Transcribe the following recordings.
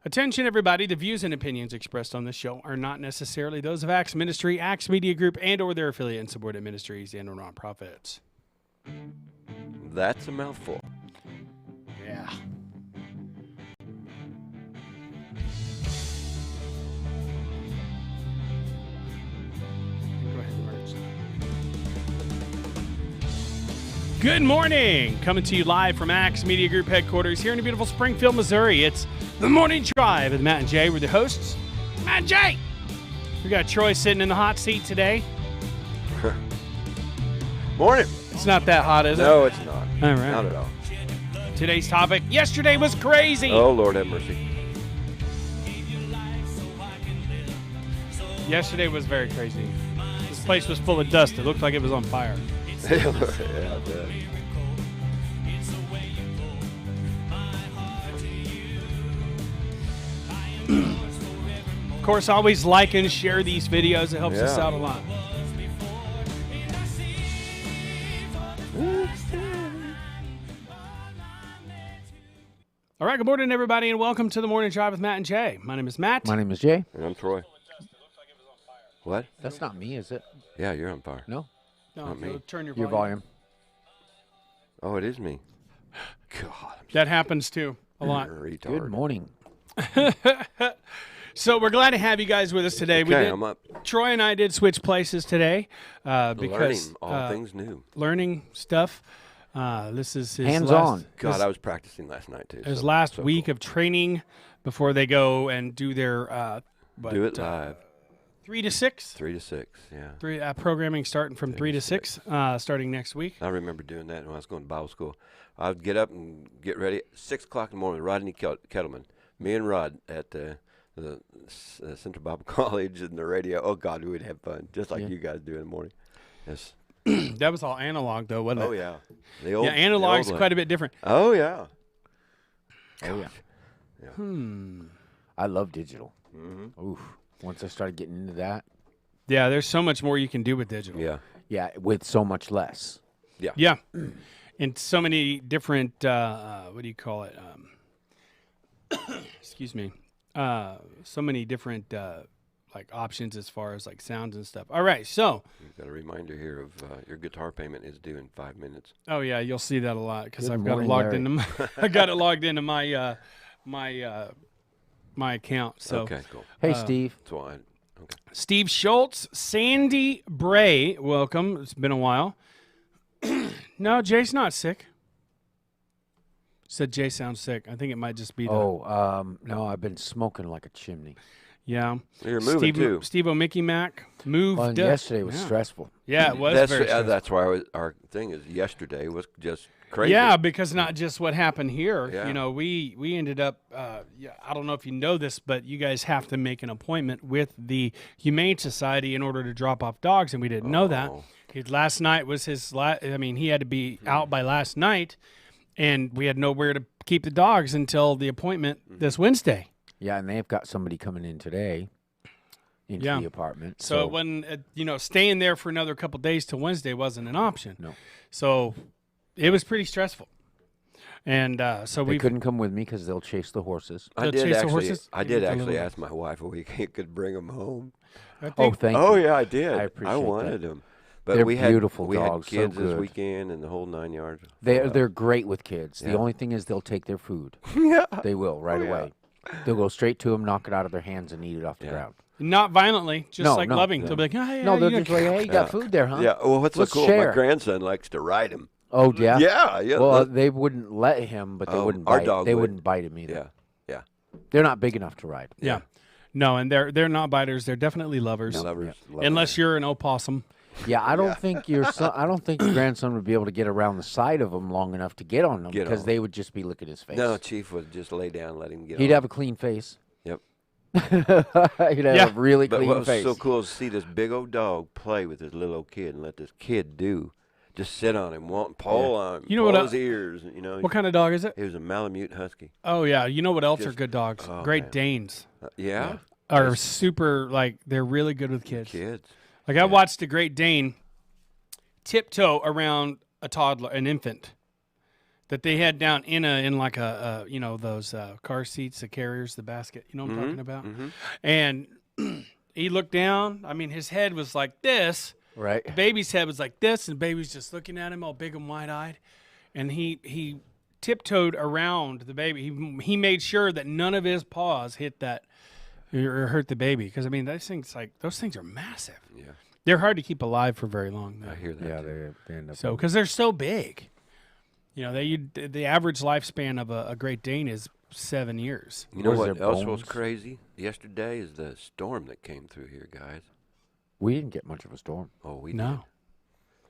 Attention, everybody. The views and opinions expressed on this show are not necessarily those of Acts Ministry, Acts Media Group, and or their affiliate and subordinate ministries and or nonprofits. That's a mouthful. Yeah. Go ahead, Merch. Good morning. Coming to you live from Acts Media Group headquarters here in the beautiful Springfield, Missouri. It's the Morning Drive with Matt and Jay. We're the hosts. Matt and Jay. We got Troy sitting in the hot seat today. Morning. It's not that hot, is it? No, it's not. All right. Not at all. Today's topic, yesterday was crazy. Oh, Lord have mercy. Yesterday was very crazy. This place was full of dust. It looked like it was on fire. Yeah, it did. Of course, always like and share these videos. It helps us Yeah. out a lot. All right, good morning, everybody, and welcome to the Morning Drive with Matt and Jay. My name is Matt. My name is Jay. And I'm Troy. What? That's not me, is it? Yeah, you're on fire. No. No, Not me. so turn your Your volume. Oh, it is me. God, I'm That happens too a lot. retard. Good morning. So we're glad to have you guys with us today. Okay, I'm up. Troy and I did switch places today because Learning all things new. learning stuff. This is his Hands-on. God, I was practicing last night, too. His so- last so week cool. of training before they go and do their Do it live. 3 to 6. 3 to 6, yeah. Programming starting from 3 to 6, starting next week. I remember doing that when I was going to Bible school. I would get up and get ready. 6 o'clock in the morning, Rodney Kettleman. Me and Rod at the Central Bible College and the radio. Oh, God, we would have fun, just like you guys do in the morning. Yes. That was all analog, though, wasn't it? Oh, yeah. The old, Yeah, analog's the old quite a bit different. Oh, yeah. Oh, yeah. I love digital. Oof. Once I started getting into that, Yeah, there's so much more you can do with digital. Yeah. yeah, with so much less. Yeah. And so many different, what do you call it? Excuse me. So many different, like, options as far as, like, sounds and stuff. All right, so. You've got a reminder here of your guitar payment is due in 5 minutes. Oh, yeah, you'll see that a lot because Good I've got it morning, logged Larry. into my, I got it logged into my, my account. So. Okay, cool. Hey, Steve. So okay. Steve Schultz, Sandy Bray, welcome. It's been a while. No, Jay's not sick. Said Jay sounds sick. I think it might just be the No, I've been smoking like a chimney. yeah. You're moving, too. Steve O'Mickey Mac moved. Well, and yesterday was stressful. Yeah, it was That's, very stressful. that's why our thing is yesterday was just crazy. Yeah, because not just what happened here. Yeah. You know, we ended up. I don't know if you know this, but you guys have to make an appointment with the Humane Society in order to drop off dogs, and we didn't know that. Oh. Last night was his. He had to be out by last night, and we had nowhere to keep the dogs until the appointment this Wednesday. Yeah, and they've got somebody coming in today into Yeah. the apartment. So it wasn't. Staying there for another couple days till Wednesday wasn't an option. No. So it was pretty stressful, and so they we couldn't come with me because they'll chase the horses. I The did chase the actually. horses? I did It's a actually little- ask my wife if we could bring them home. I Oh, think thank Oh you. yeah, I did. I appreciate wanted that. them, but They're we had beautiful we dogs, had so kids this good. weekend and the whole 9 yards. They're great with kids. Yeah. The only thing is they'll take their food. Yeah. They will right Oh, yeah. away. They'll go straight to them, knock it out of their hands, and eat it off the Yeah. ground. not violently, just No, like no, loving. no. They'll be like, oh, yeah, No, they're you just got- like, hey, you got food there, huh? Yeah. Well, what's so Let's cool? share. My grandson likes to ride them. Oh, yeah? Yeah. Yeah. Well, they wouldn't let him, but they wouldn't our bite. dog They would. wouldn't bite him either. yeah. Yeah. They're not big enough to ride. Yeah. No, and they're not biters. They're definitely lovers. Lovers. Unless you're an opossum. Yeah, I don't think your son. I don't think your grandson would be able to get around the side of them long enough to get on them Get because on. they would just be licking his face. No, Chief would just lay down and let him get He'd on. have a clean face. Yep. He'd have Yeah. a really But clean what was face. so cool is to see this big old dog play with this little old kid and let this kid just sit on him, pull on him, You know pull what his ears. You know, What kind of dog is it? he was a Malamute Husky. Oh, yeah. You know what else are Just- good dogs? oh, Great man. Danes Yeah. are super, like, they're really good with kids. Kids. Like, I watched a Great Dane tiptoe around a toddler, an infant. that they had down in like a those car seats, the carriers, the basket. You know what I'm talking about? And he looked down. I mean, his head was like this. Right. The baby's head was like this, and the baby's just looking at him all big and wide-eyed. And he tiptoed around the baby. He made sure that none of his paws hit that or hurt the baby. Because, I mean, those things are massive. Yeah, They're hard to keep alive for very long, though. I hear that. Yeah, too. they end up. So, because they're so big. You know, the average lifespan of a Great Dane is 7 years. You know Was what there else was bones? crazy? Yesterday is the storm that came through here, guys. We didn't get much of a storm. Oh, we No.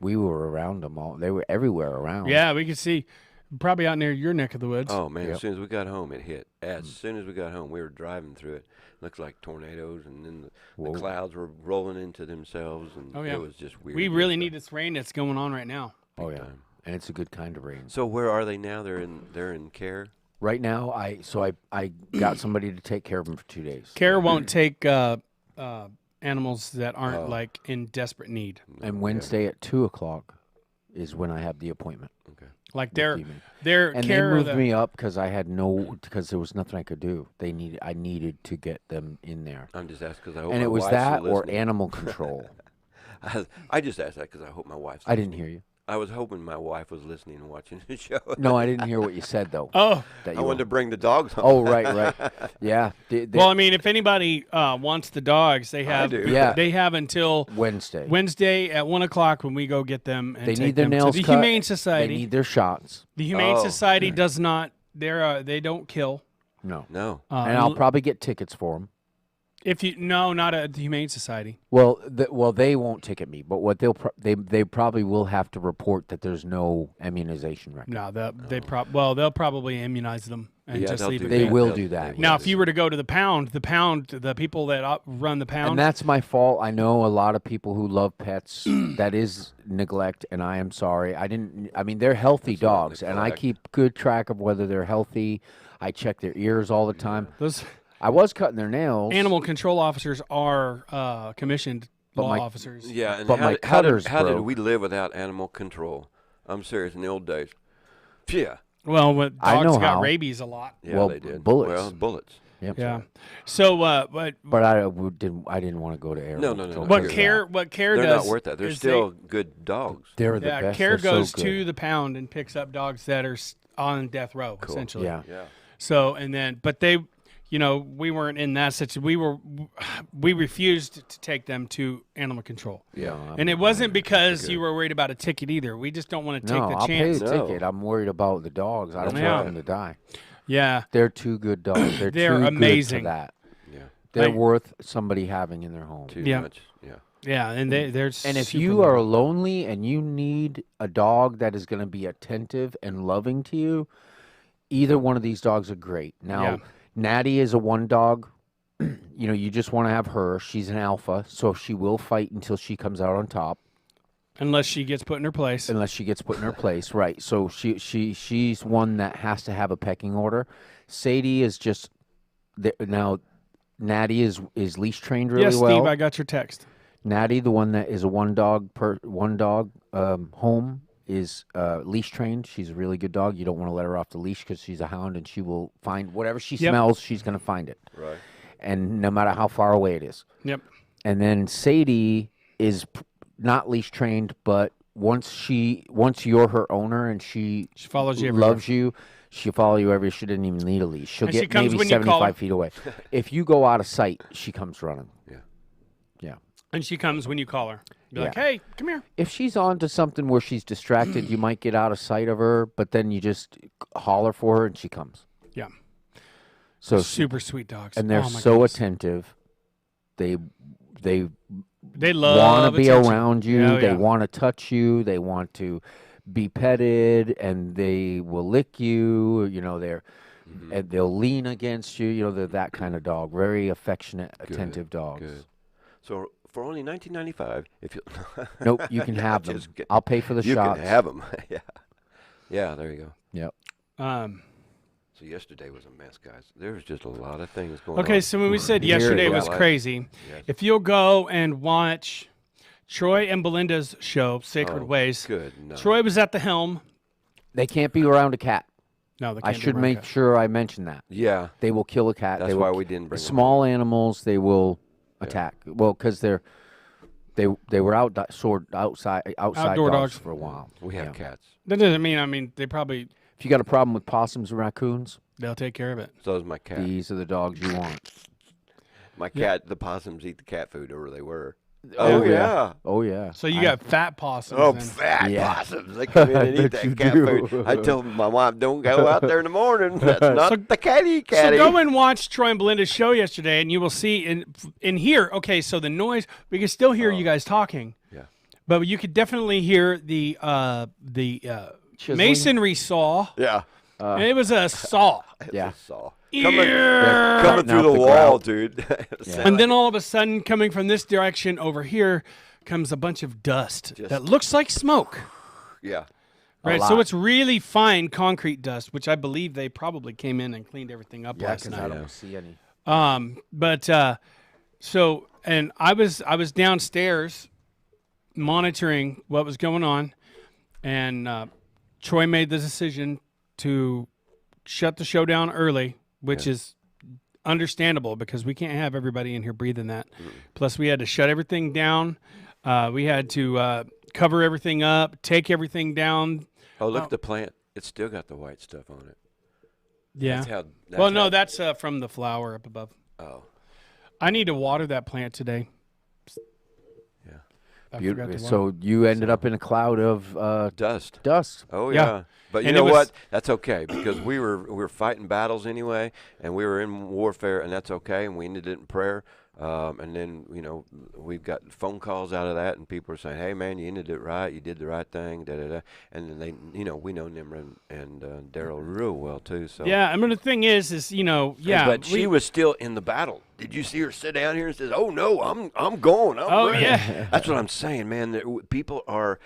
We were around them all. They were everywhere around. Yeah, we could see probably out near your neck of the woods. did. Oh man, Yep. as soon as we got home, it hit. As soon as we got home, we were driving through it. Looked like tornadoes, and then the Whoa. clouds were rolling into themselves, and Oh, yeah. it was just weird. We really need this rain that's going on right now. Oh yeah. time. And it's a good kind of rain. So where are they now? They're in care. Right now, I got somebody to take care of them for 2 days. Care won't take animals that aren't like in desperate need. And Wednesday at 2:00 is when I have the appointment. Okay. Like with they're Demon. they're And they care of moved the, me up because because there was nothing I could do. I needed to get them in there. I'm just asking because I hope And my it was wife's that or listening. animal control. I just asked that because I hope my wife's. I didn't listening. hear you. I was hoping my wife was listening and watching the show. No, I didn't hear what you said though. Oh, That I you wanted to were- bring the dogs home. Oh, right. Yeah. well, I mean, if anybody wants the dogs, they have do. Yeah. they have until Wednesday. Wednesday at 1:00 when we go get them. And They take need their them nails to the cut. Humane They Society. need their shots. The Humane Oh. Society does not. They don't kill. No. No. And I'll probably get tickets for them. If you not at the Humane Society. Well, they won't ticket me, but what they probably will have to report that there's no immunization record. No, they'll probably immunize them and Yeah, just they'll leave do it. They there. will They'll- do they that. will. Now, if you were to go to the pound, the people that run the pound, And that's my fault. I know a lot of people who love pets. That is neglect, and I am sorry. I mean, they're healthy That's not dogs, and I neglect. keep good track of whether they're healthy. I check their ears all the time. those I was cutting their nails. animal control officers are commissioned But law my- officers. Yeah, and But my how cutter's did broke. we live without animal control? I'm serious. In the old days, yeah, Well, when I dogs know got how. rabies a lot. yeah, Well, they did. bullets. Well, bullets. Yep. Yeah. So, but But I didn't want to go to air. No, control no, no. what They're care what care They're does not worth that. They're is still good dogs. They're the yeah, best. care They're goes so good. to the pound and picks up dogs that are on death row, essentially. Yeah. Yeah. So, and then, but they, we weren't in that situation. We refused to take them to animal control. Yeah. And it wasn't because you were worried about a ticket either. We just don't want to take No, the I'll pay chance. the No. ticket. I'm worried about the dogs. I don't Yeah. want them to die. Yeah. They're too good dogs. They're They're too amazing. good to that. Yeah. They're Like- worth somebody having in their home. Too Yeah. much. Yeah. Yeah. And they're And if super you loyal. are lonely and you need a dog that is going to be attentive and loving to you, either one of these dogs are great. Now, Yeah. Natty is a one dog. You just want to have her. She's an alpha, so she will fight until she comes out on top, unless she gets put in her place. unless she gets put in her place. Right. So she's one that has to have a pecking order. Sadie is just now. Natty is leash trained really yes, well. Steve, I got your text. Natty, the one that is a one dog home, is leash trained. She's a really good dog. You don't want to let her off the leash because she's a hound and she will find whatever she Yep. smells. She's going to find it, Right. and no matter how far away it is. Yep. And then Sadie is not leash trained, but once you're her owner and she follows you everywhere. loves you, she'll follow you everywhere. She didn't even need a leash. She'll And she get comes maybe when you call her. 75 feet away. If you go out of sight, she comes running. Yeah. Yeah. And she comes when you call her. Be like, Yeah. hey, come here. If she's on to something where she's distracted, you might get out of sight of her, but then you just holler for her and she comes. Yeah. So Super sweet dogs. and they're Oh, my so goodness. attentive. They They love want to be attention. around you. Oh, They yeah. want to touch you. They want to be petted, and they will lick you. They're and they'll lean against you. They're that kind of dog. Very affectionate, attentive dogs. Good. So for only $19.95, if you Nope, you can have them. Just kidding. I'll pay for the you shots. can have them. Yeah. Yeah. There you go. Yep. So yesterday was a mess, guys. There was just a lot of things going on. Okay, so when we said Here yesterday it was is. crazy, Yes. if you'll go and watch Troy and Belinda's show, Sacred Oh, Ways, Good. No. Troy was at the helm. They can't be around a cat. No, they I can't be should around make cats. sure I mention that. Yeah, They will kill a cat. that's They why will we didn't bring them small animals. They will attack. Well, because they were outside Outdoor dogs. for a while. We have cats. That doesn't mean. I mean, they probably If you got a problem with possums and raccoons, they'll take care of it. So is my cat. these are the dogs you want. My cat, the possums eat the cat food, or they were. Oh, Oh, yeah. yeah. Oh yeah. So you got fat possums. Oh, then. fat Yeah. possums. They come in and eat Bet that you cat do. food. I told my wife, don't go out there in the morning. That's not the catty. So go and watch Troy and Belinda's show yesterday, and you will see in here. Okay, so the noise we can still hear you guys talking. Yeah. But you could definitely hear the Chiseling? masonry saw. Yeah. And it was a saw. Yeah. It's a saw. Yeah. Coming through out the the wall, grout. dude. It sounded And then all of a sudden, coming from this direction over here, comes a bunch of dust that looks like smoke. yeah. Right, so lot. it's really fine concrete dust, which I believe they probably came in and cleaned everything up Yeah, last because night. I don't see any. So and I was downstairs monitoring what was going on, and Troy made the decision to shut the show down early, which is understandable because we can't have everybody in here breathing that. Plus, we had to shut everything down. We had to cover everything up, take everything down. Oh, look at the plant. It's still got the white stuff on it. Yeah. That's how, Well, no, that's from the flower up above. Oh, I need to water that plant today. yeah. I forgot Beautiful. to water. So you ended up in a cloud of Dust. dust. Oh Yeah. yeah. But you And it know was- what? That's okay because we were fighting battles anyway, and we were in warfare, and that's okay. And we ended it in prayer. And then we've got phone calls out of that, and people are saying, "Hey man, you ended it right. You did the right thing." Da da da. And then they, we know Nimra and Daryl real well too. So Yeah, I mean the thing is yeah. But she was still in the battle. Did you see her sit down here and says, "Oh no, I'm going. I'm Oh, ready." yeah. That's what I'm saying, man. People are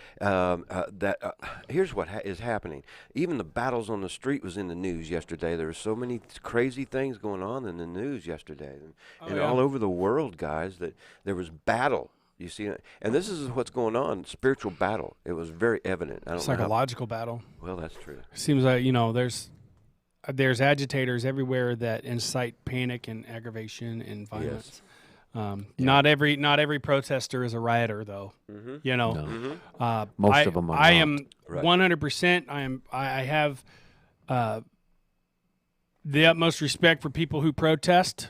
here's what is happening. Even the battles on the street was in the news yesterday. There were so many crazy things going on in the news yesterday, and yeah. all over the world, guys. That there was battle. You see, and this is what's going on. Spiritual battle. It was very evident. I don't know how, psychological battle. well, that's true. Seems like there's agitators everywhere that incite panic and aggravation and violence. Not every protester is a rioter, though. Most of them are I not. am Right. 100%. I have the utmost respect for people who protest.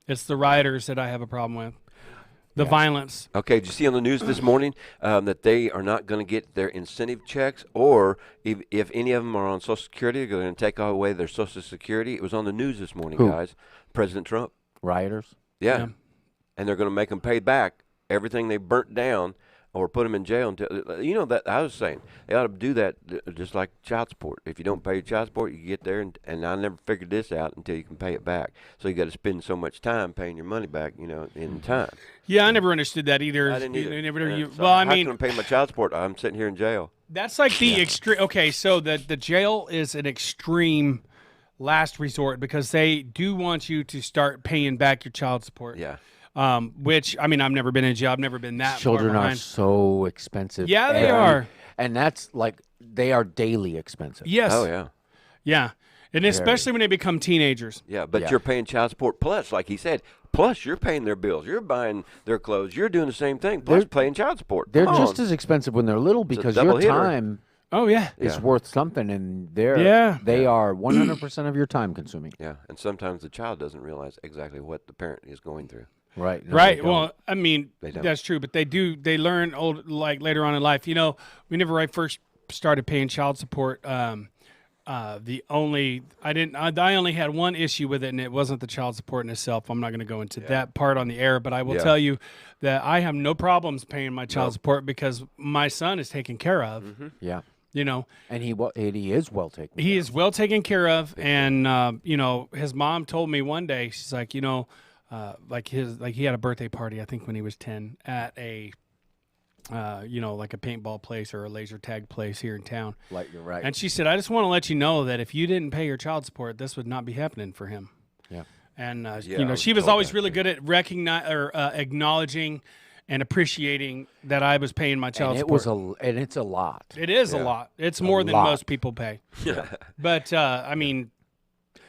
It's the rioters that I have a problem with. The violence. Okay, did you see on the news this morning that they are not going to get their incentive checks, or if any of them are on Social Security, they're going to take away their Social Security? It was on the news this morning, Who? guys. President Trump. Rioters. Yeah. Yeah. And they're going to make them pay back everything they burnt down or put them in jail. Until, that I was saying, they ought to do that just like child support. If you don't pay your child support, you get there, and I never figured this out until you can pay it back. So you got to spend so much time paying your money back, in time. Yeah, I never understood that either. I didn't either. Well, I how mean, can I pay my child support? I'm sitting here in jail. that's like the extreme. Okay, so the jail is an extreme last resort because they do want you to start paying back your child support. Yeah. Which, I mean, I've never been in jail. I've never been that Children far are behind. so expensive. Yeah, they are. And that's like they are daily expensive. Yes. Oh yeah. Yeah. And especially when they become teenagers. Yeah, but Yeah. you're paying child support plus, like he said, plus you're paying their bills. You're buying their clothes. You're doing the same thing, plus paying child support. They're Come just on. as expensive when they're little because double your hitter. time Oh, yeah. is Yeah. worth something, and they are 100% of your time consuming. Yeah, and sometimes the child doesn't realize exactly what the parent is going through. Right. No, Right. they don't. Well, I mean, They don't. that's true, but they do. They learn like later on in life. Whenever I first started paying child support, I only had one issue with it, and it wasn't the child support in itself. I'm not going to go into that part on the air, but I will Yeah. tell you that I have no problems paying my child support because my son is taken care of. Mm-hmm. Yeah. And he is well taken. he is well taken care of, and his mom told me one day, she's like, he had a birthday party, I think when he was 10 at a like a paintball place or a laser tag place here in town. Like you're right. And she said, I just want to let you know that if you didn't pay your child support, this would not be happening for him. Yeah. And I was she was told always that, really too. good at acknowledging and appreciating that I was paying my child And it support. was and it's a lot. It is a Yeah. lot. It's more than lot. most people pay. But I mean,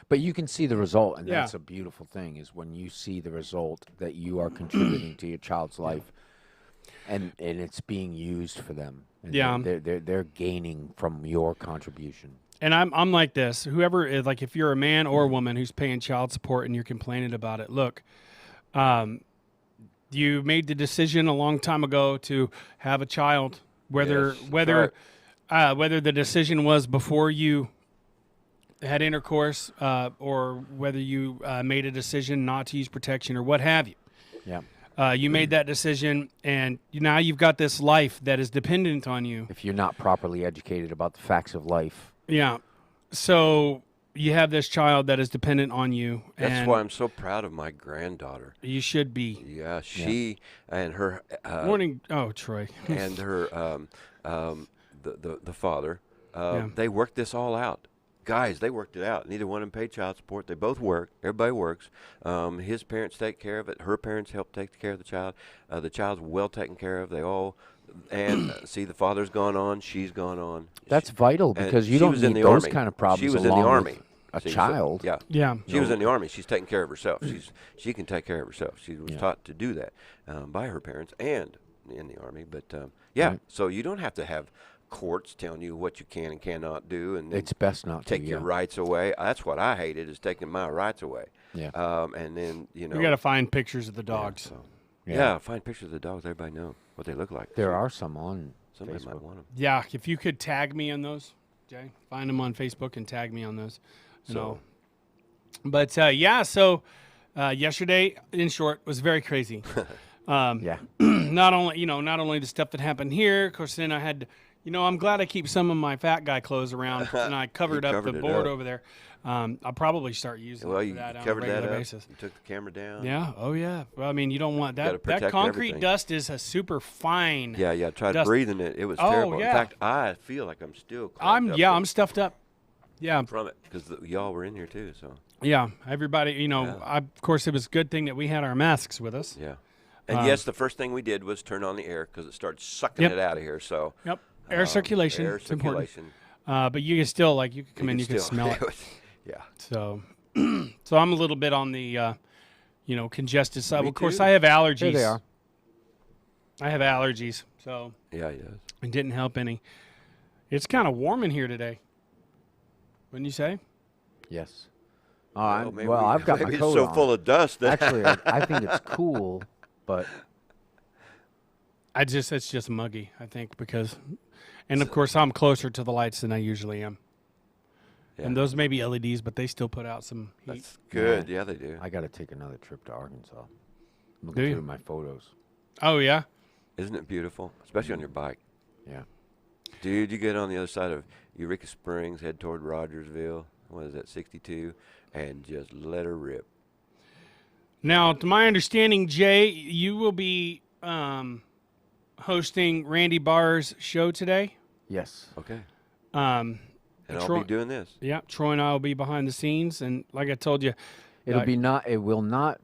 But you can see the result, and Yeah. that's a beautiful thing. Is when you see the result that you are contributing to your child's life, and it's being used for them. And Yeah. they're gaining from your contribution. and I'm like this. Whoever is like, if you're a man or a woman who's paying child support and you're complaining about it, look, you made the decision a long time ago to have a child. Whether Yes, that's whether the decision was before you had intercourse, or whether you made a decision not to use protection or what have you. Yeah. You made that decision, and now you've got this life that is dependent on you. If you're not properly educated about the facts of life, Yeah. So you have this child that is dependent on you. That's and why I'm so proud of my granddaughter. you should be. Yeah, she and her Morning. Oh, Troy. and her the father, Yeah. they worked this all out. Guys, they worked it out. Neither one of them paid child support. They both work. Everybody works. His parents take care of it. Her parents help take care of the child. The child's well taken care of. They all, and see, the father's gone on. She's gone on. that's vital And because you she don't was in need the those Army. kind of problems. She was in the along with Army. A See, so- child. yeah. Yeah. She was in the Army. She's taking care of herself. She can take care of herself. She was Yeah. taught to do that by her parents and in the Army. But yeah, Right. so you don't have to have courts telling you what you can and cannot do, and then It's best not to. take your yeah. rights away. That's what I hated, is taking my rights away. Yeah. And then We got to find pictures of the dogs. So, Yeah. yeah, find pictures of the dogs. Everybody know what they look like. There are some on Somebody might Facebook. want them. Yeah. If you could tag me on those, Jay, find them on Facebook and tag me on those. You So- know. But yeah, so yesterday, in short, was very crazy. Yeah. Not only the stuff that happened here, of course. Then I had, I'm glad I keep some of my fat guy clothes around, and I covered up covered the it board up. over there. I'll probably start using Well, it you for that on a covered regular that up. basis. You took the camera down. Yeah. Oh yeah. Well, I mean, you don't want Gotta that. That protect concrete everything. dust is a super fine. Yeah, yeah. Tried Dust. breathing it. It was Oh, terrible. yeah. In fact, I feel like I'm still. clogged up I'm stuffed up. Yeah. from it because y'all were in here too. So Yeah. everybody. Yeah. Of course, it was a good thing that we had our masks with us. yeah. And yes, the first thing we did was turn on the air because it started sucking Yep. it out of here. So Yep. Air circulation. Air It's important. circulation. But you can still you can come in, you can still- smell it. Yeah. So, so I'm a little bit on the, congested side. Me Well, of course, too. I have allergies. There they are. I have allergies, so Yeah, he does. it didn't help any. It's kind of warm in here today. Wouldn't you say? Yes. maybe I've got my maybe coat it's so on. full of dust. That Actually, I think it's cool, but It's just muggy, I think, because, and of course, I'm closer to the lights than I usually am. Yeah. And those may be LEDs, but they still put out some heat. That's good. Yeah, they do. I got to take another trip to Arkansas. I'm Do looking you? through my photos. Oh yeah. Isn't it beautiful? Especially on your bike. Yeah. Dude, you get on the other side of Eureka Springs, head toward Rogersville. What is that, 62? And just let her rip. Now, to my understanding, Jay, you will be hosting Randy Barr's show today. Yes. Okay. Um, And I'll Troy- be doing this. yeah, Troy and I will be behind the scenes, and like I told you, It'll Uh, be not. It will not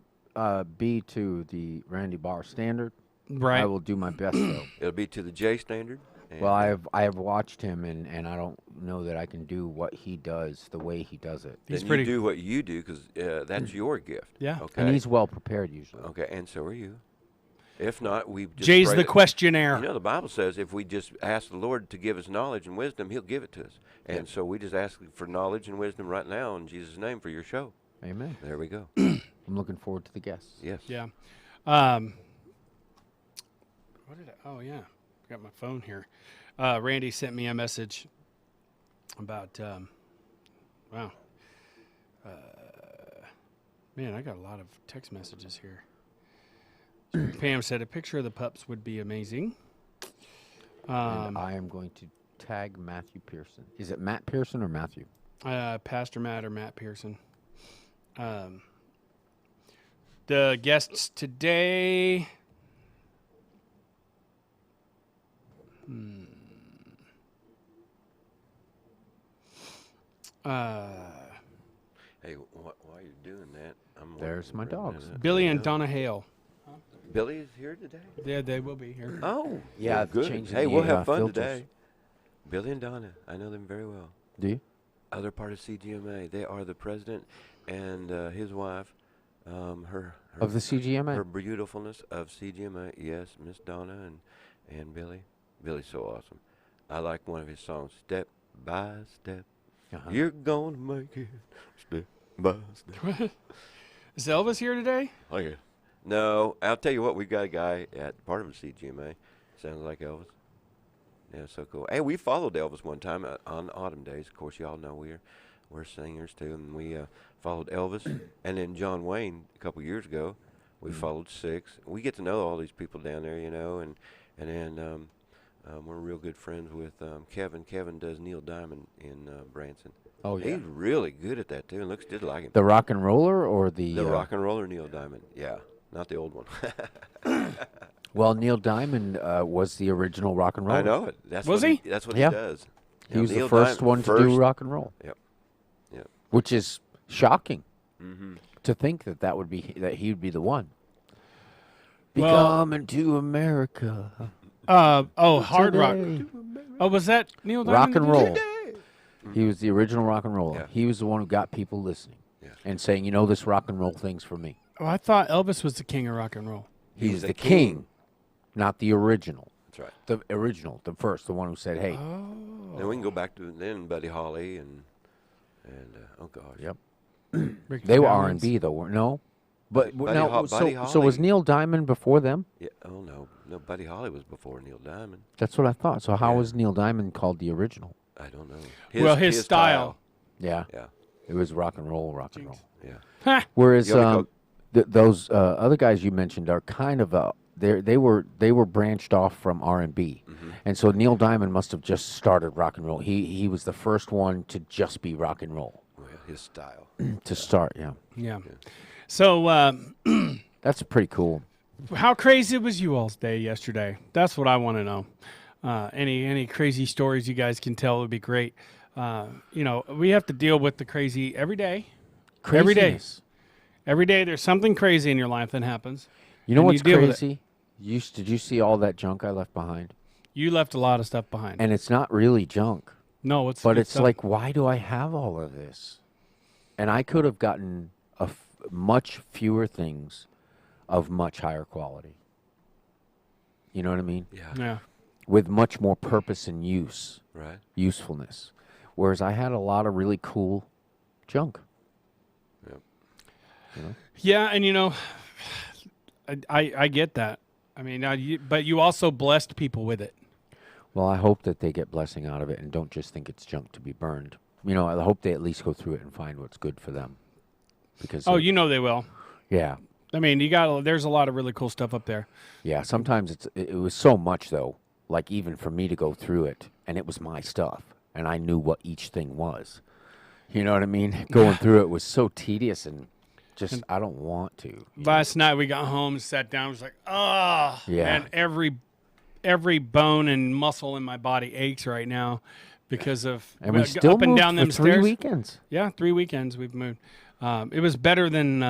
be to the Randy Barr standard. right? I will do my best though. It'll be to the J standard. And Well, I have watched him and I don't know that I can do what he does the way he does it. He's then pretty. you do what you do because that's your gift. Yeah. Okay. And he's well prepared usually. Okay, and so are you. If not, we just Jay's pray the that- questionnaire. You know, the Bible says if we just ask the Lord to give us knowledge and wisdom, He'll give it to us. And so we just ask for knowledge and wisdom right now in Jesus' name for your show. Amen. There we go. I'm looking forward to the guests. Yes. Yeah. What did I? Oh yeah, got my phone here. Randy sent me a message about. Wow. Man, I got a lot of text messages here. Pam said a picture of the pups would be amazing. And I am going to tag Matthew Pearson. Is it Matt Pearson or Matthew? Pastor Matt or Matt Pearson. The guests today. Hey, while you're doing that, I'm There's my bringing dogs. that up. Billy and Yeah. Donna Hale. Billy is here today. Yeah, they will be here. Oh, Yeah, well, good. changing Hey, the, we'll have fun filters. today. Billy and Donna, I know them very well. Do you? Other part of CGMA. They are the president and his wife. Her Of the CGMA? her beautifulness of CGMA. Yes, Miss Donna and Billy. Billy's so awesome. I like one of his songs, Step by Step. Uh-huh. You're gonna make it step by step. Is Elvis here today? Oh, yeah. No, I'll tell you what, we got a guy at part of the CGMA. Sounds like Elvis. Yeah, so cool. Hey, we followed Elvis one time on Autumn Days. Of course, y'all know we're singers too, and we followed Elvis, and then John Wayne a couple years ago. We followed Six. We get to know all these people down there, you know, and then we're real good friends with Kevin. Kevin does Neil Diamond in Branson. Oh, yeah. He's really good at that too, and looks just like him. The rock and roller or the... The rock and roller Neil Diamond, yeah, not the old one. Well, Neil Diamond was the original rock and roller. I know it. That's Was what he? That's what Yeah. he does. He was the Neil first Diamond- one to do rock and roll. Yep. Yep. Which is shocking Mm-hmm. to think that he would be the one. Be Well- coming to America. Hard rock. today. Oh, was that Neil Rock Diamond? and roll. He was the original rock and roller. Yeah. He was the one who got people listening Yeah. and saying, you know, this rock and roll thing's for me. Oh, I thought Elvis was the king of rock and roll. He's the king, not the original. That's right. The original, the first, the one who said, hey. Then we can go back to then Buddy Holly and oh gosh. Yep. Ricky They were Valens. R&B, though, weren't no? But Buddy no, Ho- so, Buddy so was Holly. Neil Diamond before them? Yeah. Oh no, Buddy Holly was before Neil Diamond. That's what I thought. So how Yeah. was Neil Diamond called the original? I don't know. Well, his style. Yeah, Yeah. it was rock and roll. Yeah. Ha! Whereas You only those other guys you mentioned are kind of they were branched off from R&B, and so Neil Diamond must have just started rock and roll. He was the first one to just be rock and roll Well, his style. to start. Yeah, Yeah. So, that's pretty cool. how crazy was you all's day yesterday? That's what I want to know. Any crazy stories you guys can tell would be great. We have to deal with the crazy every day. Every day. Craziness. Every day there's something crazy in your life that happens. You know And what's deal with it. crazy? Did you see all that junk I left behind? You left a lot of stuff behind. And it's not really junk, No, it's but good it's stuff. like, why do I have all of this? And I could have gotten much fewer things of much higher quality. You know what I mean? Yeah. Yeah. With much more purpose and Right. usefulness. Whereas I had a lot of really cool junk. Yep. Yeah, and I get that. I mean, but you also blessed people with it. Well, I hope that they get blessing out of it and don't just think it's junk to be burned. I hope they at least go through it and find what's good for them. Because Oh, they will. yeah. I mean, there's a lot of really cool stuff up there. Yeah, sometimes it was so much though, like even for me to go through it, and it was my stuff, and I knew what each thing was. You know what I mean? Going through it was so tedious and just I don't want to. you know? Last night we got home, sat down, was like, oh, Yeah. and every bone and muscle in my body aches right now because of And we still up and moved down for them 3 stairs. weekends. Yeah, 3 weekends we've moved. It was better than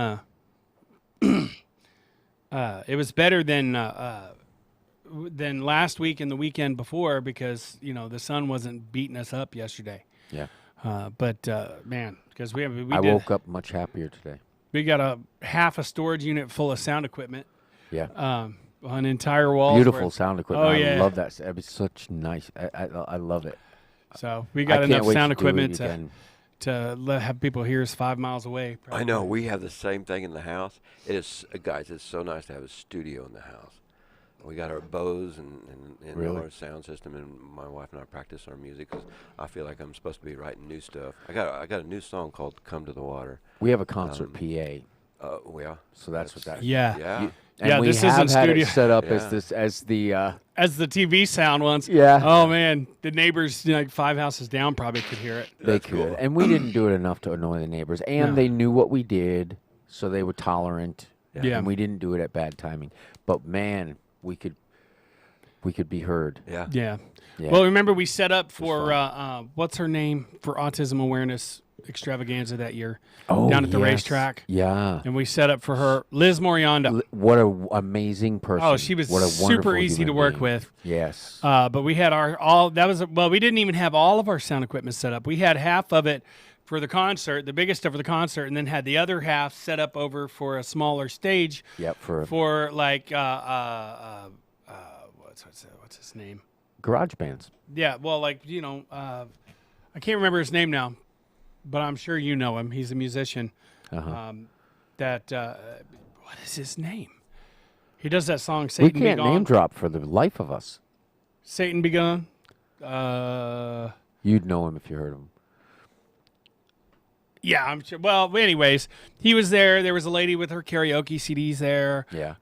than last week and the weekend before because the sun wasn't beating us up yesterday. Yeah, But man, because I woke up much happier today. we got half a storage unit full of sound equipment, Yeah, an entire wall. beautiful sound equipment. Oh, I yeah. love that. It's such nice. I love it. So we I got can't enough wait sound to do it equipment again. to have people hear us 5 miles away. I know. We have the same thing in the house. It is, guys. It's so nice to have a studio in the house. We got our Bose and Really? our sound system, and my wife and I practice our music because I feel like I'm supposed to be writing new stuff. I got a new song called "Come to the Water." We have a concert PA, Yeah. so that's what that. Yeah. Yeah. And Yeah, we this have isn't had studio. it set up Yeah. as the As the TV sound once. Yeah. Oh man, the neighbors like 5 houses down probably could hear it. they That's could, cool. and we didn't do it enough to annoy the neighbors, and No. they knew what we did, so they were tolerant. Yeah. And we didn't do it at bad timing, but man, we could be heard. Yeah. Yeah. Yeah. Well, remember we set up for what's her name for Autism Awareness extravaganza that year Oh, down at the yes. racetrack. Yeah. And we set up for her, Liz Morianda. What a amazing person. Oh, she was what a super wonderful easy to human work being. with. Yes. But we had we didn't even have all of our sound equipment set up. We had half of it for the concert, the biggest stuff for the concert, and then had the other half set up over for a smaller stage Yep. for like, what's his name? Garage bands. Yeah, well, like, I can't remember his name now, but I'm sure you know him. He's a musician. Uh-huh. What is his name? He does that song, We Satan Be can't Gone. name drop for the life of us. Satan Be Gone. You'd know him if you heard him. Yeah, I'm sure. Well, anyways, he was there. There was a lady with her karaoke CDs there. Yeah.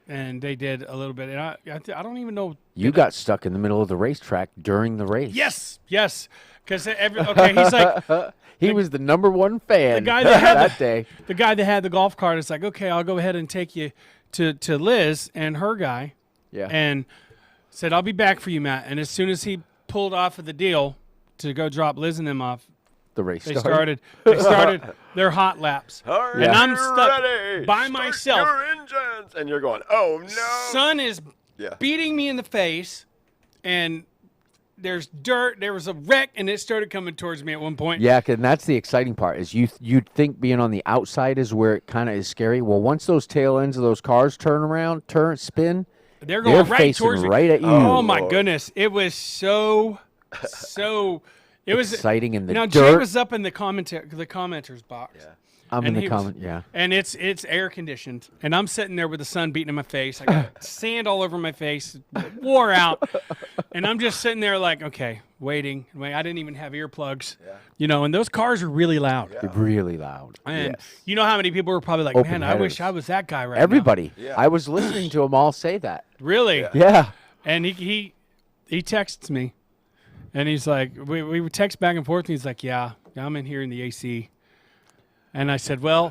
And they did a little bit. And I don't even know. You got stuck in the middle of the racetrack during the race. Yes. Because he's like, He was the number one fan guy that had that day. the guy that had the golf cart is like, okay, I'll go ahead and take you to Liz and her guy. Yeah. And said, I'll be back for you, Matt. And as soon as he pulled off of the deal to go drop Liz and them off, the race they started. started their hot laps. Are And I'm you stuck ready? by Start myself. Your engines. And you're going, oh, no. Sun is Yeah. beating me in the face, and there's dirt. There was a wreck, and it started coming towards me at one point. Yeah, and that's the exciting part. Is you'd think being on the outside is where it kind of is scary. Well, once those tail ends of those cars spin, They're going right facing towards me. right at you. Oh my Lord. goodness! It was so. It was exciting in the Now dirt. Jay was up in the commenters box. Yeah. I'm in and the he was- comment. Yeah. And it's air conditioned, and I'm sitting there with the sun beating in my face. I got sand all over my face, wore out, and I'm just sitting there like, okay, waiting. I didn't even have earplugs, and those cars are really loud. Really loud. And Yes. you know how many people were probably like, Open man, I wish headers. I was that guy right Everybody. Yeah. I was listening to them all say that. now. Really? Yeah. And he texts me, and he's like, we would text back and forth, and he's like, yeah, I'm in here in the AC. And I said, well,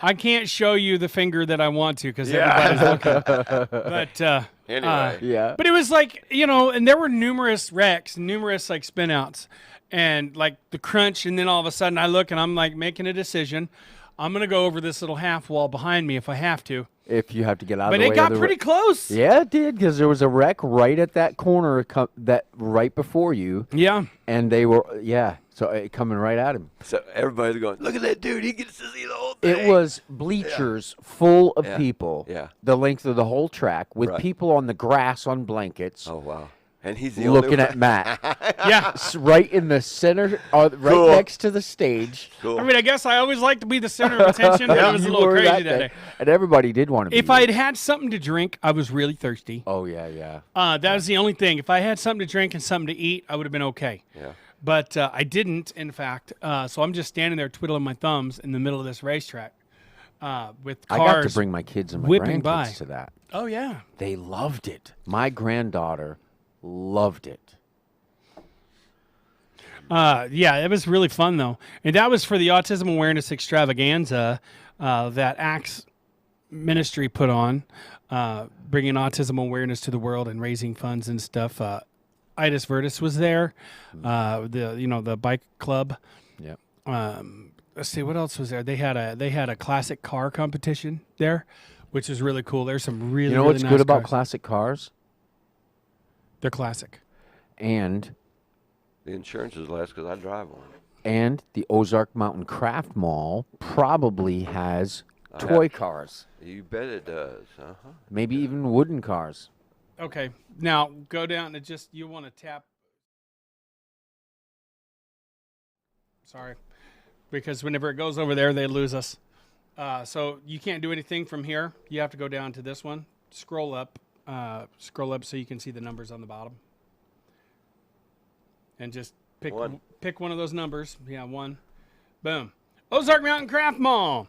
I can't show you the finger that I want to because everybody's looking. But Anyway. Yeah. but it was like, and there were numerous wrecks, numerous like spin outs, and like the crunch, and then all of a sudden I look and I'm like making a decision. I'm gonna go over this little half wall behind me if I have to. If you have to get out But of the way it got of the pretty close. Yeah, it did, because there was a wreck right at that corner, that right before you, Yeah. and they were so coming right at him. So everybody's going, look at that dude. He gets to see the whole thing. It was bleachers full of Yeah. people, Yeah. the length of the whole track, with Right. people on the grass on blankets, Oh, wow. And he's the looking only at Matt, Yeah. right in the center, right Cool. next to the stage. Cool. I mean, I guess I always like to be the center of attention, but it was a You little were crazy that day. and everybody did want to be. If I had had something to drink, I was really thirsty. oh yeah, That was the only thing. If I had something to drink and something to eat, I would have been okay. Yeah. But I didn't, in fact. So I'm just standing there twiddling my thumbs in the middle of this racetrack with cars. I got to bring my kids and my whipping grandkids by. to that. Oh, yeah. They loved it. My granddaughter loved it. Yeah, it was really fun, though. And that was for the Autism Awareness Extravaganza that ACTS Ministry put on, bringing autism awareness to the world and raising funds and stuff. Itis Virtus was there, the bike club. Yep. Let's see, what else was there? They had a classic car competition there, which is really cool. There's some really You know really what's nice good about cars. classic cars? They're classic. And The insurance is less because I drive one. the Ozark Mountain Craft Mall probably has toy cars, You bet it does. Uh-huh. maybe even wooden cars. Okay, now go down and you want to tap. Sorry, because whenever it goes over there, they lose us. So you can't do anything from here. You have to go down to this one. Scroll up so you can see the numbers on the bottom. And just pick one of those numbers. Yeah, one. Boom. Ozark Mountain Craft Mall.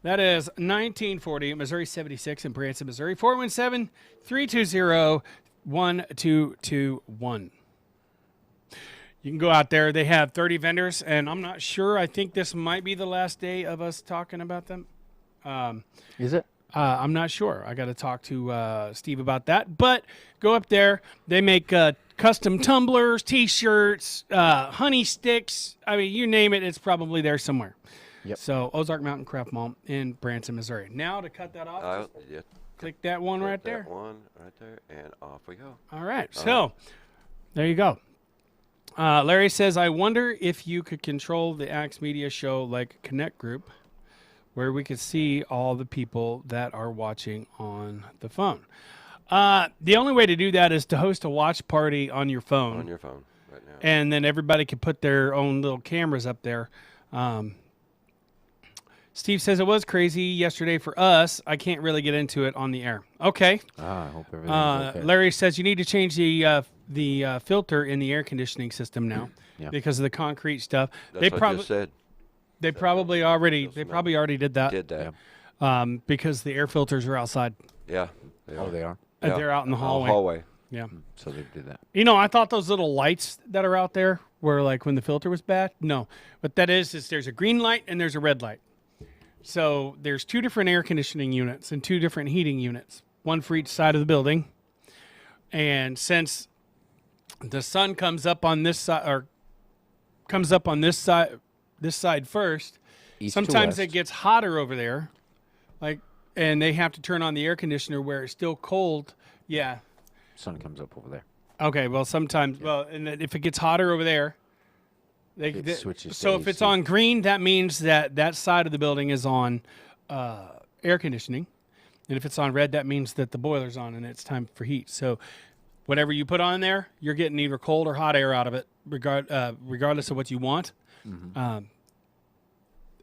That is 1940 Missouri 76 in Branson, Missouri. 417-320-1221. You can go out there. They have 30 vendors, and I'm not sure. I think this might be the last day of us talking about them. Is it? I'm not sure. I got to talk to Steve about that. But go up there. They make custom tumblers, T-shirts, honey sticks. I mean, you name it, it's probably there somewhere. Yep. So Ozark Mountain Craft Mall in Branson, Missouri. Now to cut that off, Yeah, click that one click right that there. one right there, and off we go. All right. So there you go. Larry says, I wonder if you could control the Axe Media show like a Connect group where we could see all the people that are watching on the phone. The only way to do that is to host a watch party on your phone. On your phone right now. And then everybody can put their own little cameras up there. Steve says it was crazy yesterday for us. I can't really get into it on the air. Okay. I hope everything's okay. Larry says you need to change the filter in the air conditioning system now Yeah. because of the concrete stuff. That's what I just said. They probably already did that. Did that. Because the air filters are outside. Yeah. They Oh, are. they are. Yeah. They're out in the hallway. Hallway. Yeah. So they did that. You know, I thought those little lights that are out there were like when the filter was bad. No. What that is there's a green light and there's a red light. So there's 2 different air conditioning units and 2 different heating units, one for each side of the building. And since the sun comes up on this side this side first, East to sometimes west. it gets hotter over there. And they have to turn on the air conditioner where it's still cold. Yeah. Sun comes up over there. Okay, well, sometimes, and then if it gets hotter over there, It switches to so if it's AC. on green, that means that side of the building is on air conditioning, and if it's on red, that means that the boiler's on and it's time for heat. So, whatever you put on there, you're getting either cold or hot air out of it, regardless of what you want. Mm-hmm.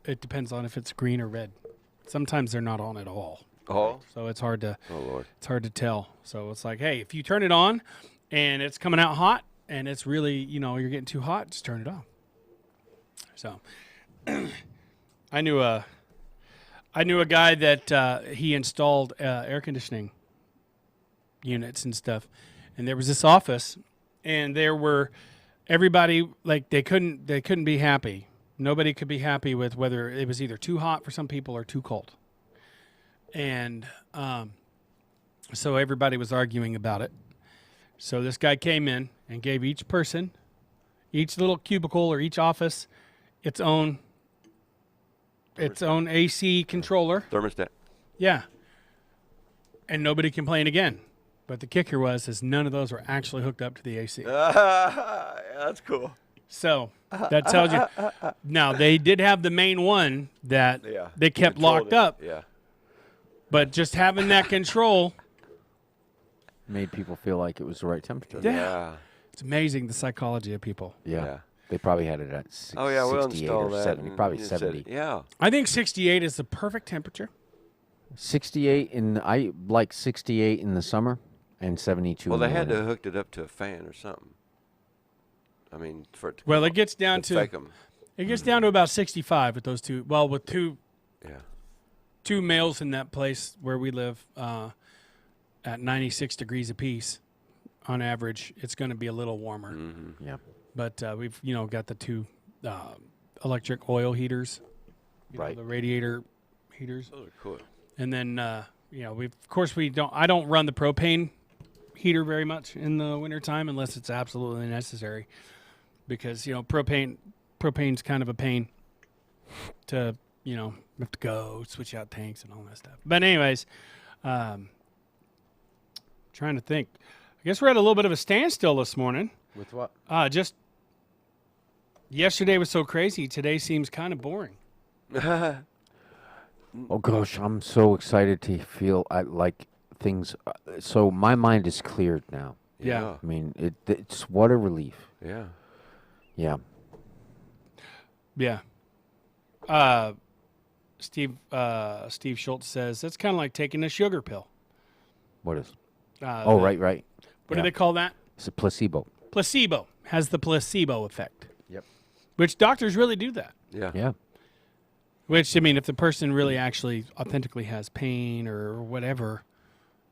It depends on if it's green or red. Sometimes they're not on at all, Oh. so it's hard to Oh Lord. tell. So it's like, hey, if you turn it on and it's coming out hot and it's really, you're getting too hot, just turn it off. So I knew a guy that he installed air conditioning units and stuff, and there was this office, and there were everybody like they couldn't be happy. Nobody could be happy with whether it was either too hot for some people or too cold. And so everybody was arguing about it. So this guy came in and gave each person, each little cubicle or each office, its own AC controller. Thermostat. Yeah. And nobody complained again. But the kicker is none of those were actually hooked up to the AC. That's cool. So that tells you. Now, they did have the main one that Yeah. they kept Controlled locked it. up. Yeah. But just having that control, Made people feel like it was the right temperature. Yeah. it's amazing the psychology of people. Yeah. Yeah. They probably had it at Oh yeah, we'll 68 install or that. 70. and Probably you said- 70. Yeah. I think 68 is the perfect temperature. 68 I like 68 in the summer and 72 Well, in they the had to winter. have hooked it up to a fan or something. I mean, for it to Well, come it gets down to to fake 'em. it gets down to about 65 with those two. Well, with two Yeah. males in that place where we live at 96 degrees apiece on average, it's going to be a little warmer. Mm-hmm. Yeah. But we've got the 2 electric oil heaters, Right. the radiator heaters, Those are cool. and then I don't run the propane heater very much in the wintertime unless it's absolutely necessary, because propane's kind of a pain to have to go switch out tanks and all that stuff. But anyways, trying to think. I guess we're at a little bit of a standstill this morning. With what? Just yesterday was so crazy. Today seems kind of boring. Oh gosh, I'm so excited to feel like things. So my mind is cleared now. Yeah. I mean, it's what a relief. Yeah. Yeah. Yeah. Steve Schultz says it's kind of like taking a sugar pill. What is? The- Right. What Yeah. do they call that? It's a placebo. Placebo. Has the placebo effect. Yep. Which doctors really do that. Yeah. Yeah. Which, I mean, if the person really actually authentically has pain or whatever,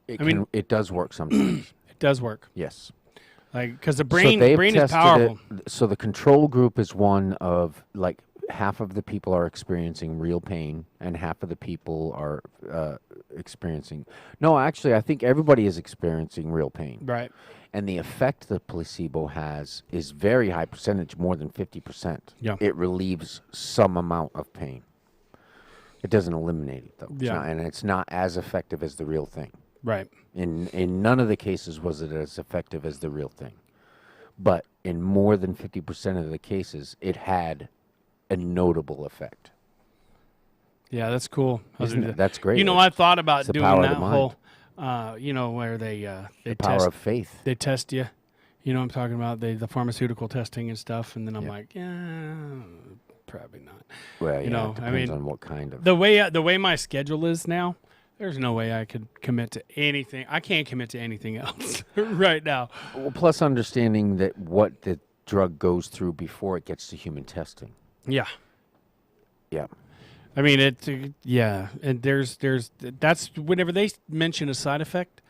It I mean- it does work sometimes. it does work. Yes. Like, because the So brain they've is tested powerful. it. So the control group is one of like half of the people are experiencing real pain, and half of the people are experiencing. No, actually, I think everybody is experiencing real pain. Right. And the effect the placebo has is very high percentage, more than 50%. Yeah. It relieves some amount of pain. It doesn't eliminate it, though. Yeah. And it's not as effective as the real thing. Right. In none of the cases was it as effective as the real thing. But in more than 50% of the cases, it had a notable effect. Yeah, that's cool. Isn't it? That's great. You know, I thought about It's the doing power of that the mind. whole, where they The test, power of faith. they test you. You know what I'm talking about? The pharmaceutical testing and stuff. And then I'm Yeah. like, yeah, probably not. Well, you know, it I depends mean, on what kind of. The way my schedule is now, there's no way I could commit to anything. I can't commit to anything else right now. Well, plus understanding that what the drug goes through before it gets to human testing. Yeah. Yeah. I mean, and that's whenever they mention a side effect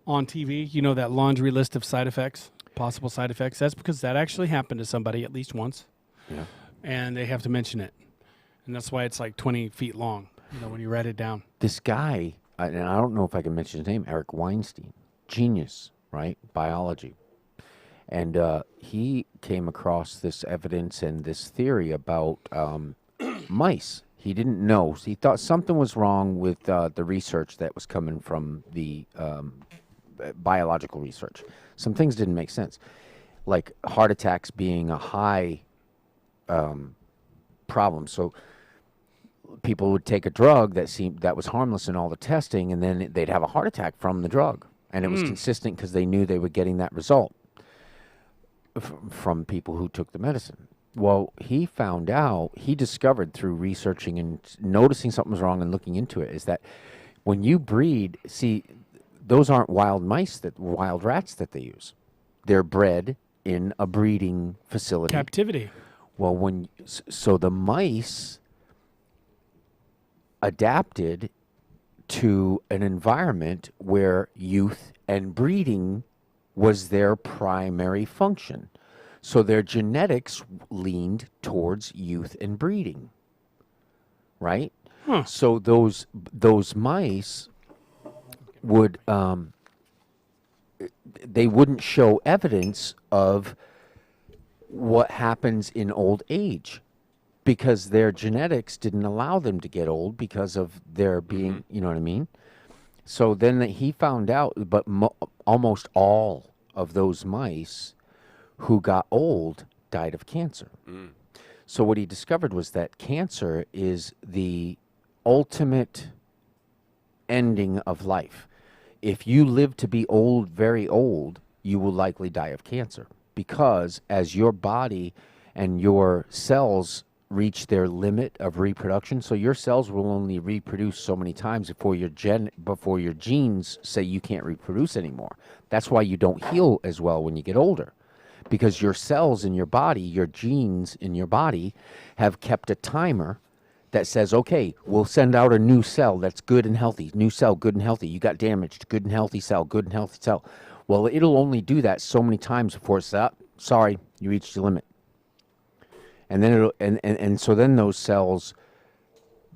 on TV, you know, that laundry list of side effects, possible side effects, that's because that actually happened to somebody at least once. Yeah. And they have to mention it. And that's why it's like 20 feet long, you know, when you write it down. This guy, and I don't know if I can mention his name, Eric Weinstein, genius, right? Biology. And he came across this evidence and this theory about mice. He didn't know. He thought something was wrong with the research that was coming from the biological research. Some things didn't make sense, like heart attacks being a high problem. So people would take a drug that was harmless in all the testing, and then they'd have a heart attack from the drug, and it was consistent because they knew they were getting that result from people who took the medicine. Well, he discovered through researching and noticing something was wrong and looking into it, is that when you breed, see, those aren't wild rats that they use. They're bred in a breeding facility. Captivity. Well, so the mice adapted to an environment where youth and breeding was their primary function. So their genetics leaned towards youth and breeding, right? Huh. So those mice would they wouldn't show evidence of what happens in old age, because their genetics didn't allow them to get old because of their being, you know what I mean? So then he found out, but almost all of those mice who got old died of cancer. So what he discovered was that cancer is the ultimate ending of life. If you live to be old, very old, you will likely die of cancer, because as your body and your cells reach their limit of reproduction, so your cells will only reproduce so many times before your genes say you can't reproduce anymore. That's why you don't heal as well when you get older, because your cells in your body, your genes in your body, have kept a timer that says, okay, we'll send out a new cell that's good and healthy. New cell, good and healthy. You got damaged, good and healthy cell, good and healthy cell. Well, it'll only do that so many times before it's sorry, you reached your limit. And then it'll, and so then those cells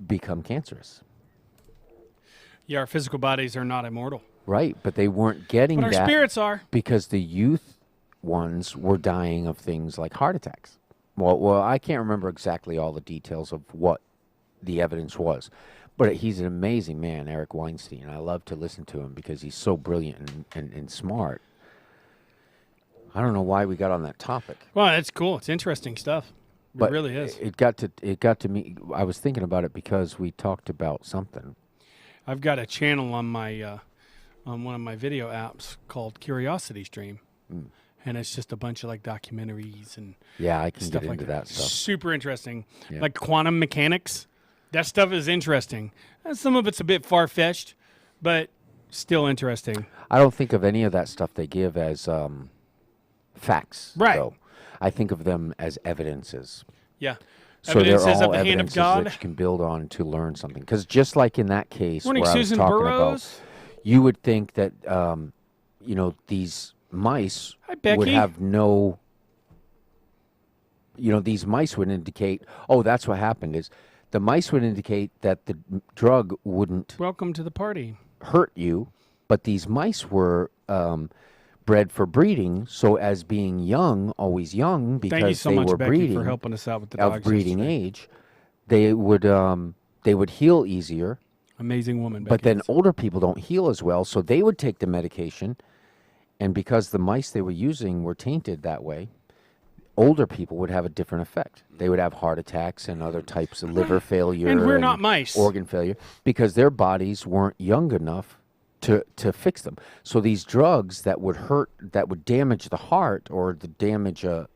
become cancerous. Yeah, our physical bodies are not immortal. Right, but they weren't getting But our that spirits are. because the youth ones were dying of things like heart attacks. Well, I can't remember exactly all the details of what the evidence was, but he's an amazing man, Eric Weinstein. I love to listen to him because he's so brilliant and smart. I don't know why we got on that topic. Well, it's cool. It's interesting stuff. But it really is. It got to me. I was thinking about it because we talked about something. I've got a channel on my on one of my video apps called Curiosity Stream, and it's just a bunch of like documentaries and Yeah, I can stuff get like into that stuff. Super interesting, Yeah. like quantum mechanics. That stuff is interesting. Some of it's a bit far fetched, but still interesting. I don't think of any of that stuff they give as facts. Right. Though. I think of them as evidences. Yeah. So Evidences they're all of the hand of evidences God. that you can build on to learn something. Because just like in that case Morning, where Susan I was talking Burrows. about, you would think that these mice Hi, Becky. would have no these mice would indicate, oh, that's what happened is the mice would indicate that the drug wouldn't Welcome to the party. hurt you, but these mice were bred for breeding, so as being young, always young, because Thank you so they much, were Becky, breeding for helping us out with the of dog's breeding history. age, they would heal easier. Amazing woman, Becky. But then older people don't heal as well, so they would take the medication, and because the mice they were using were tainted that way, older people would have a different effect. They would have heart attacks and other types of liver failure And we're not mice. organ failure, because their bodies weren't young enough to fix them. So these drugs that would hurt, that would damage the heart or damage a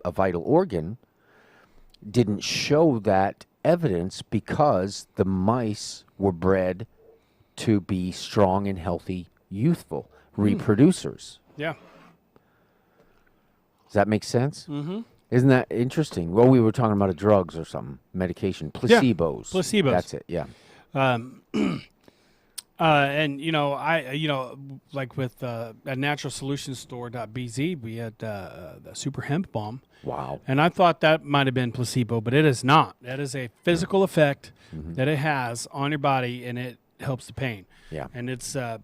vital organ, didn't show that evidence because the mice were bred to be strong and healthy, youthful reproducers. Yeah. Does that make sense? Mm-hmm. Isn't that interesting? Well, we were talking about drugs or something, medication, placebos. placebos. That's it. Yeah. And like with at naturalsolutionstore.bz, we had the super hemp balm. Wow. And I thought that might have been placebo, but it is not. That is a physical effect that it has on your body, and it helps the pain. Yeah. And it's, I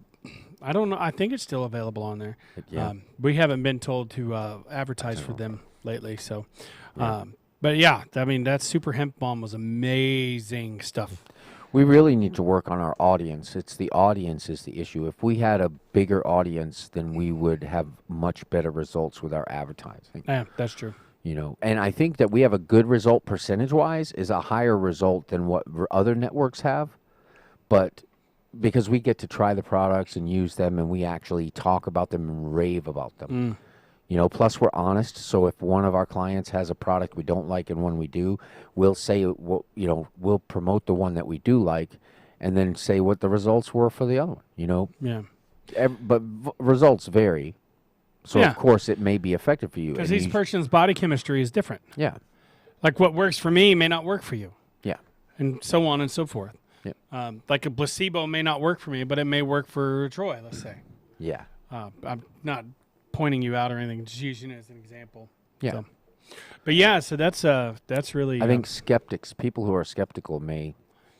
don't know, I think it's still available on there. Yeah. We haven't been told to advertise for them lately. So, but yeah, I mean, that super hemp balm was amazing stuff. We really need to work on our audience. It's the audience is the issue. If we had a bigger audience, then we would have much better results with our advertising. Yeah, that's true. And I think that we have a good result percentage-wise is a higher result than what other networks have. But because we get to try the products and use them, and we actually talk about them and rave about them. Plus we're honest. So if one of our clients has a product we don't like and one we do, we'll say, we'll promote the one that we do like, and then say what the results were for the other one. Yeah. But results vary. So Yeah. of course it may be effective for you. Because and each person's body chemistry is different. Yeah. Like what works for me may not work for you, Yeah. and so on and so forth. Yeah. Like a placebo may not work for me, but it may work for Troy, let's say. Yeah. I'm not pointing you out or anything, just using it as an example. Yeah. So. But yeah, so that's really. I think people who are skeptical may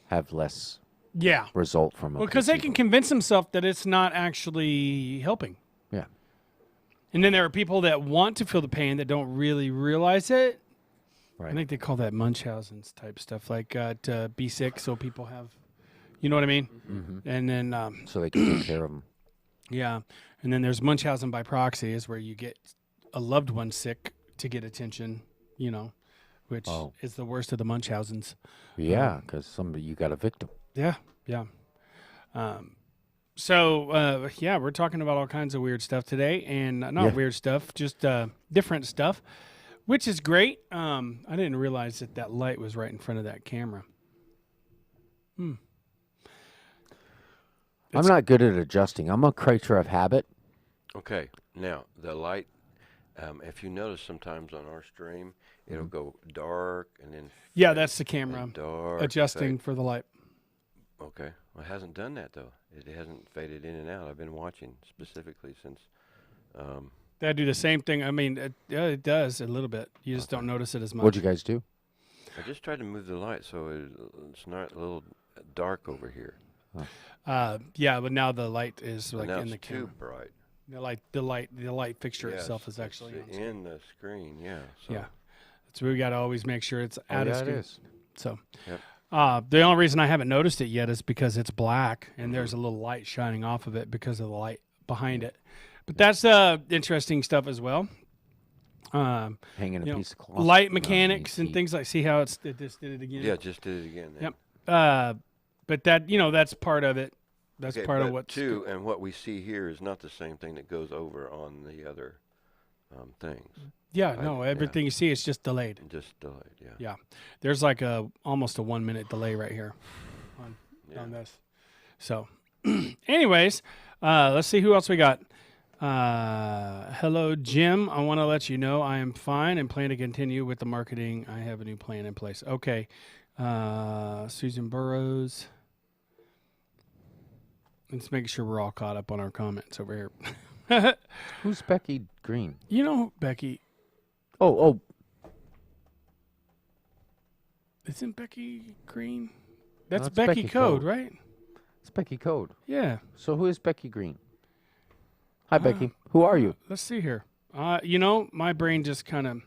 have less yeah, result from it. because they can convince themselves that it's not actually helping. Yeah. And then there are people that want to feel the pain that don't really realize it. I Right. think they call that Munchausen's type stuff, like B6, so people have, you know what I mean? Mm-hmm. And then, So they can take care of them. yeah, and then there's Munchausen by proxy, is where you get a loved one sick to get attention, which Oh. is the worst of the Munchausens. Yeah, because you got a victim. Yeah, yeah. So we're talking about all kinds of weird stuff today, and not Yeah. weird stuff, just different stuff, which is great. I didn't realize that light was right in front of that camera. I'm not good at adjusting. I'm a creature of habit. Okay, now the light. If you notice, sometimes on our stream, it'll go dark and then Yeah, fade that's the camera and dark. adjusting fade. for the light. Okay, well, it hasn't done that though. It hasn't faded in and out. I've been watching specifically since. They do the same thing. I mean, it does a little bit. You just don't notice it as much. What'd you guys do? I just tried to move the light so it's not a little dark over here. Yeah, but now the light is like now in the it's too camera. bright. The light fixture Yes, itself is it's actually on screen. in the screen. Yeah. So. Yeah, so we got to always make sure it's out of yeah, it screen. is. So, Yep. the only reason I haven't noticed it yet is because it's black and there's a little light shining off of it because of the light behind it. But that's interesting stuff as well. Hanging a piece of cloth. Light on mechanics the and seat. things like. See how it just did it again. Yeah, just did it again. Then. Yep. But that that's part of it. That's Okay, part of but what's too, and what we see here is not the same thing that goes over on the other things. Yeah, no, everything you see is just delayed. And just delayed. Yeah. Yeah, there's like almost a 1 minute delay right here on this. So, anyways, let's see who else we got. Hello, Jim. I want to let you know I am fine and plan to continue with the marketing. I have a new plan in place. Okay, Susan Burrows. Let's make sure we're all caught up on our comments over here. Who's Becky Green? You know, Becky. Oh, Isn't Becky Green? That's it's Becky Becky Code, Code. right? It's Becky Code. Yeah. So who is Becky Green? Hi, Becky. Who are you? Let's see here. You know, my brain just kind of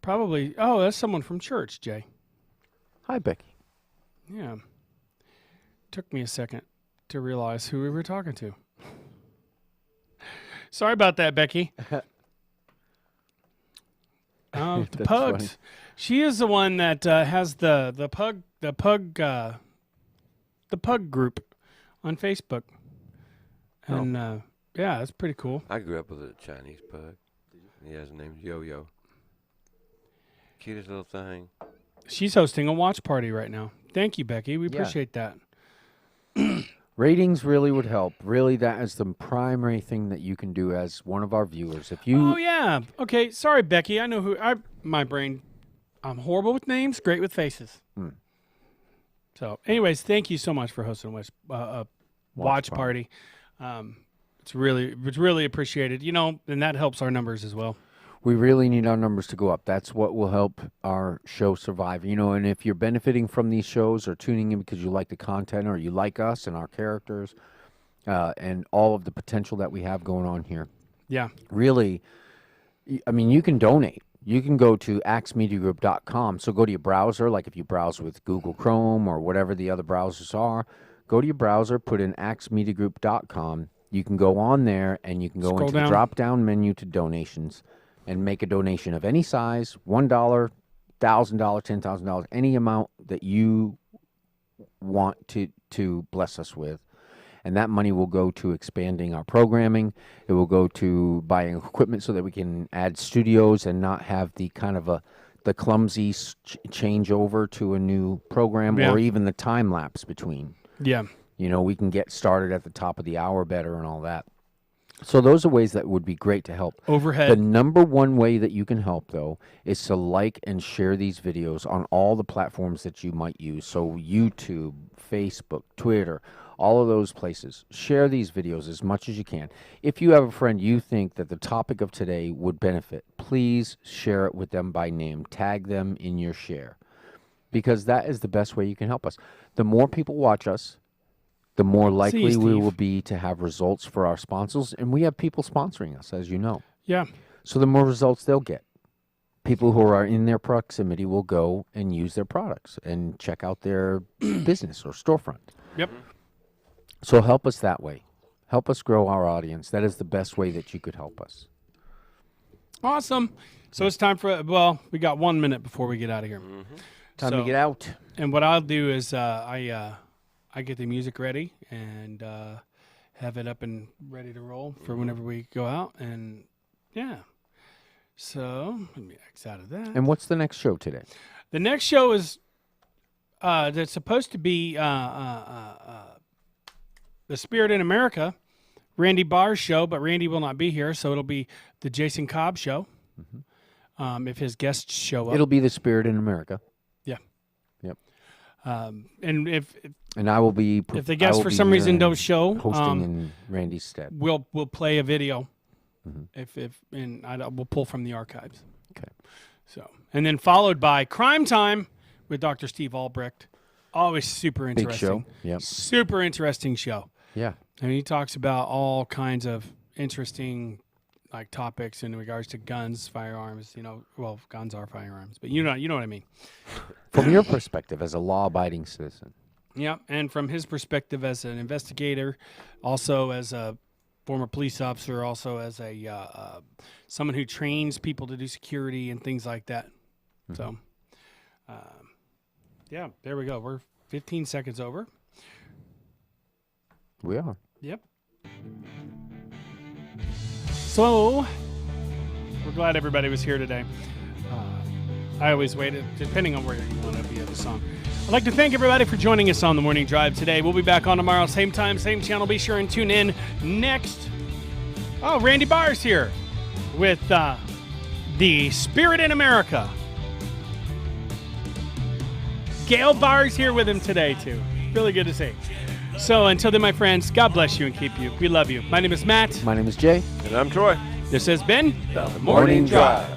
probably. Oh, that's someone from church, Jay. Hi, Becky. Yeah. Took me a second to realize who we were talking to. Sorry about that, Becky. The That's pugs. funny. She is the one that has the pug group on Facebook, and yeah, that's pretty cool. I grew up with a Chinese pug. He has a name Yo-Yo. Cutest little thing. She's hosting a watch party right now. Thank you, Becky. We Yeah. appreciate that. Ratings really would help. Really, that is the primary thing that you can do as one of our viewers. If you, Oh yeah. Okay. Sorry, Becky. I know who. My brain. I'm horrible with names. Great with faces. So, anyways, thank you so much for hosting a watch party. It's really appreciated. You know, and that helps our numbers as well. we really need our numbers to go up. That's what will help our show survive. You know, and if you're benefiting from these shows or tuning in because you like the content or you like us and our characters and all of the potential that we have going on here, Yeah. really, I mean, you can donate. You can go to axmediagroup.com. So go to your browser, like if you browse with Google Chrome or whatever the other browsers are, go to your browser, put in axmediagroup.com. You can go on there and you can go Scroll into the down. drop-down menu to donations and make a donation of any size, $1, $1,000, $10,000, any amount that you want to bless us with. And that money will go to expanding our programming. It will go to buying equipment so that we can add studios and not have the kind of the clumsy changeover to a new program Yeah. or even the time lapse between. Yeah. You know, we can get started at the top of the hour better and all that. So those are ways that would be great to help. Overhead. The number one way that you can help, though, is to like and share these videos on all the platforms that you might use. So YouTube, Facebook, Twitter, all of those places. Share these videos as much as you can. If you have a friend you think that the topic of today would benefit, please share it with them by name. Tag them in your share, because that is the best way you can help us. The more people watch us, the more likely we Steve. will be to have results for our sponsors. And we have people sponsoring us, as you know. Yeah. So the more results they'll get. People who are in their proximity will go and use their products and check out their business or storefront. Yep. So help us that way. Help us grow our audience. That is the best way that you could help us. Awesome. So it's time for, well, we got 1 minute before we get out of here. Time So- to get out. And what I'll do is I get the music ready and have it up and ready to roll for whenever we go out. And yeah. So let me X out of that. And what's the next show today? The next show is that's supposed to be The Spirit in America, Randy Barr's show, but Randy will not be here, so it'll be the Jason Cobb show. If his guests show up. It'll be The Spirit in America. Yeah. Yep. And if And I will be. if the guests for some reason don't show, hosting in Randy's stead. we'll play a video. We'll pull from the archives. Okay. So, and then followed by Crime Time with Dr. Steve Albrecht. Always super interesting. Big show. Yep. Super interesting show. Yeah. And he talks about all kinds of interesting like topics in regards to guns, firearms, well, guns are firearms, but you know what I mean. From your perspective as a law-abiding citizen. Yeah, and from his perspective as an investigator, also as a former police officer, also as a someone who trains people to do security and things like that. So, yeah, there we go. We're 15 seconds over. We are. Yep. So, we're glad everybody was here today. I always waited, depending on where you want to be at the song. I'd like to thank everybody for joining us on the Morning Drive today. We'll be back on tomorrow, same time, same channel. Be sure and tune in next. Oh, Randy Barr's here with The Spirit in America. Gail Barr's here with him today, too. Really good to see. So until then, my friends, God bless you and keep you. We love you. My name is Matt. My name is Jay. And I'm Troy. This has been The Morning Drive.